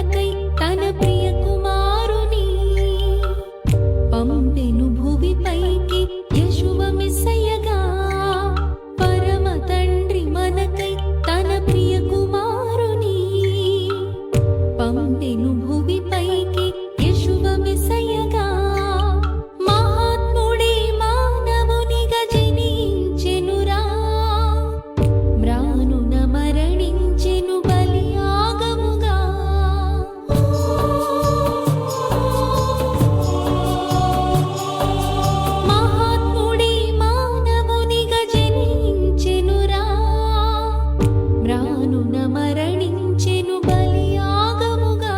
మనకై తన ప్రియ కుమారుని పంపెను భువిపైకి యేషువ మెస్సయ్యగా. పరమ తండ్రి మనకై తన ప్రియ కుమారుని పంపెను భువిపైకి యేషువ మెస్సయ్యగా. మహాత్ముడే మానవునిగా జనించెనురా, మ్రానున మరణించెను బలియాగముగా. మహాత్ముడే మానవునిగా జనించెనురా, మ్రానున మరణించెను బలియాగముగా.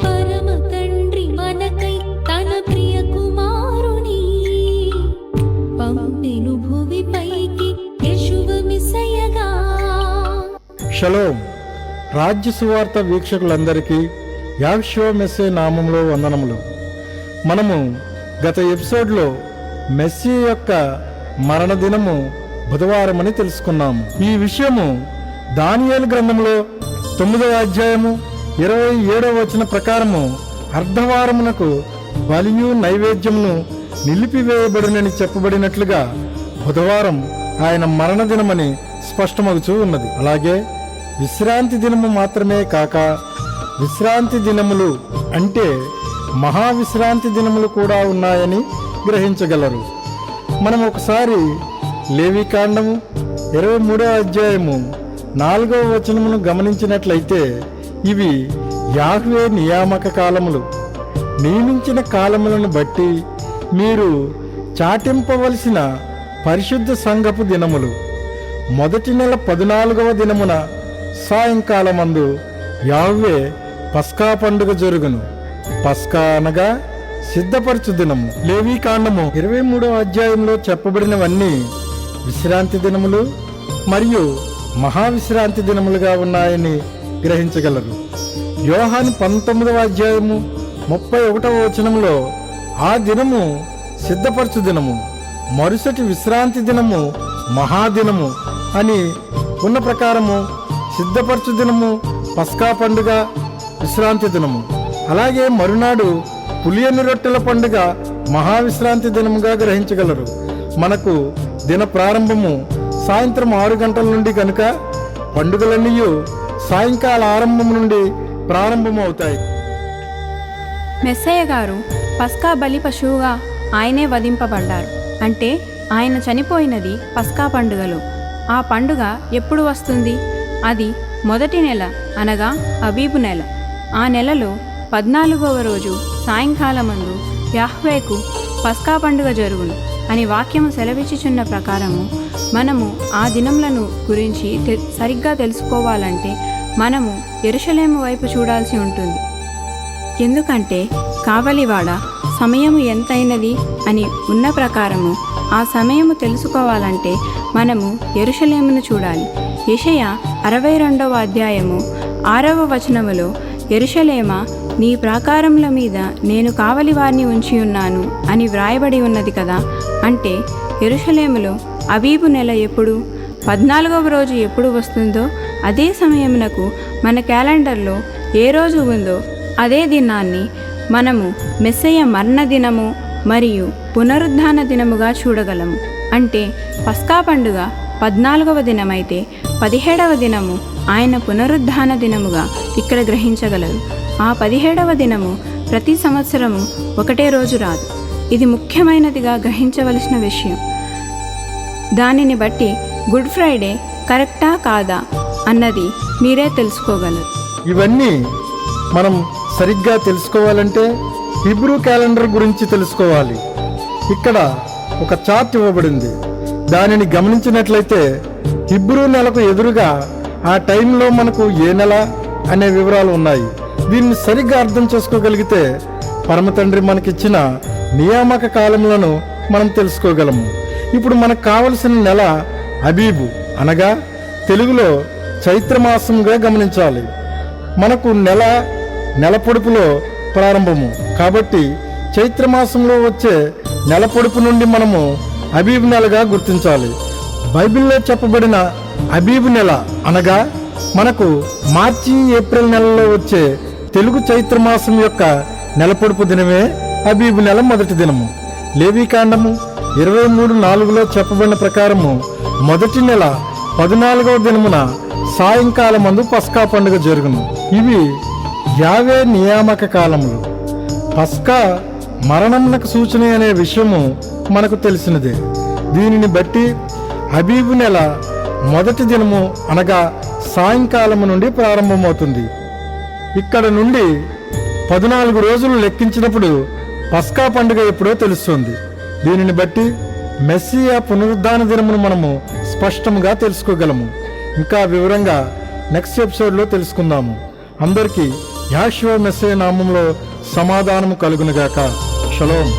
పరమ తండ్రి మనకై తన ప్రియ కుమారుని పంపెను భువిపైకి యేషువ మెస్సయ్యగా. షలోం. రాజ్య సువార్త వీక్షకులందరికీ యాషువ మెస్సీ నామంలో వందనములు. మనము గత ఎపిసోడ్లో మెస్సీ యొక్క మరణదినము బుధవారం అని తెలుసుకున్నాము. ఈ విషయము దానియేలు గ్రంథంలో 9వ అధ్యాయము 27వ వచన ప్రకారము అర్ధవారమునకు బలియు నైవేద్యమును నిలిపివేయబడునని చెప్పబడినట్లుగా బుధవారం ఆయన మరణదినమని స్పష్టమగుచూ ఉన్నది. అలాగే విశ్రాంతి దినము మాత్రమే కాక విశ్రాంతి దినములు అంటే మహావిశ్రాంతి దినములు కూడా ఉన్నాయని గ్రహించగలరు. మనం ఒకసారి లేవికాండము 23వ అధ్యాయము 4వ వచనమును గమనించినట్లయితే ఇవి యాహ్వే నియామక కాలములు. నియమించిన కాలములను బట్టి మీరు చాటింపవలసిన పరిశుద్ధ సంఘపు దినములు. మొదటి నెల 14వ దినమున సాయంకాలమందు యాహ్వే పస్కా పండుగ జరుగును. పస్కా అనగా సిద్ధపరచు దినము. లేవీకాండము 23వ అధ్యాయంలో చెప్పబడినవన్నీ విశ్రాంతి దినములు మరియు మహావిశ్రాంతి దినములుగా ఉన్నాయని గ్రహించగలరు. యోహాను 19వ అధ్యాయము 31వ వచనంలో ఆ దినము సిద్ధపరచు దినము, మరుసటి విశ్రాంతి దినము మహాదినము అని ఉన్న ప్రకారము సిద్ధపరచు దినము పస్కా పండుగ విశ్రాంతి దినము. అలాగే మరునాడు పులియని రొట్టెల పండుగ మహావిశ్రాంతి దినముగా గ్రహించగలరు. మనకు దిన ప్రారంభము సాయంత్రం 6 గంటల నుండి కనుక పండుగలన్నీ సాయంకాల ఆరంభం నుండి ప్రారంభమవుతాయి. మెస్సయ్య గారు పస్కా బలి పశువుగా ఆయనే వధింపబడ్డారు. అంటే ఆయన చనిపోయినది పస్కా పండుగలో. ఆ పండుగ ఎప్పుడు వస్తుంది? అది మొదటి నెల అనగా అబీబు నెల. ఆ నెలలో 14వ రోజు సాయంకాలమందు యాహ్వేకు పస్కా పండుగ జరుగును అని వాక్యము సెలవిచ్చుచున్న ప్రకారము మనము ఆ దినములను గురించి సరిగ్గా తెలుసుకోవాలంటే మనము యెరూషలేము వైపు చూడాల్సి ఉంటుంది. ఎందుకంటే కావలివాడ సమయము ఎంతైనది అని ఉన్న ప్రకారము ఆ సమయము తెలుసుకోవాలంటే మనము యెరూషలేమును చూడాలి. యెషయా 62వ అధ్యాయము 6వ వచనములో యెరూషలేమా నీ ప్రాకారముల మీద నేను కావలి వారిని ఉంచి ఉన్నాను అని వ్రాయబడి ఉన్నది కదా. అంటే యెరూషలేములో అబీబు నెల ఎప్పుడు 14వ రోజు ఎప్పుడు వస్తుందో అదే సమయమునకు మన క్యాలెండర్లో ఏ రోజు ఉందో అదే దినాన్ని మనము మెస్సయ్య మరణ దినము మరియు పునరుద్ధాన దినముగా చూడగలము. అంటే పస్కా పండుగ 14వ దినమైతే 17వ దినము ఆయన పునరుద్ధాన దినముగా ఇక్కడ గ్రహించగలరు. ఆ 17వ దినము ప్రతి సంవత్సరము ఒకటే రోజు రాదు. ఇది ముఖ్యమైనదిగా గ్రహించవలసిన విషయం. దానిని బట్టి గుడ్ ఫ్రైడే కరెక్టా కాదా అన్నది మీరే తెలుసుకోగలరు. ఇవన్నీ మనం సరిగ్గా తెలుసుకోవాలంటే హిబ్రూ క్యాలెండర్ గురించి తెలుసుకోవాలి. ఇక్కడ ఒక చార్ట్ ఇవ్వబడింది. దానిని గమనించినట్లయితే హిబ్రూ నెలకు ఎదురుగా ఆ టైంలో మనకు ఏ నెల అనే వివరాలు ఉన్నాయి. దీన్ని సరిగ్గా అర్థం చేసుకోగలిగితే పరమ తండ్రి మనకిచ్చిన నియామక కాలములను మనం తెలుసుకోగలము. ఇప్పుడు మనకు కావలసిన నెల అబీబు అనగా తెలుగులో చైత్రమాసంగా గమనించాలి. మనకు నెల పొడుపులో ప్రారంభము కాబట్టి చైత్రమాసంలో వచ్చే నెల పొడుపు నుండి మనము అబీబు నెలగా గుర్తించాలి. బైబిల్లో చెప్పబడిన అబీబు నెల అనగా మనకు మార్చి ఏప్రిల్ నెలలో వచ్చే తెలుగు చైత్రమాసం యొక్క నెలపొడుపు దినమే అబీబు నెల మొదటి దినము. లేవీకాండము 23:4లో చెప్పబడిన ప్రకారము మొదటి నెల 14వ దినమున సాయంకాలమందు పస్కా పండుగ జరుగును. ఇవి యావే నియామక కాలములు. పస్కా మరణమునకు సూచన అనే విషయము మనకు తెలిసినదే. దీనిని బట్టి అబీబు నెల మొదటి దినము అనగా సాయంకాలము నుండి ప్రారంభమవుతుంది. ఇక్కడ నుండి 14 రోజులు లెక్కించినప్పుడు పస్కా పండుగ ఎప్పుడో తెలుస్తుంది. దీనిని బట్టి మెస్సియా పునరుద్ధాన దినమును మనము స్పష్టంగా తెలుసుకోగలము. ఇంకా వివరంగా నెక్స్ట్ ఎపిసోడ్లో తెలుసుకుందాము. అందరికీ యెహోషువ మెస్సియా నామములో సమాధానము కలుగునుగాక. షలోం.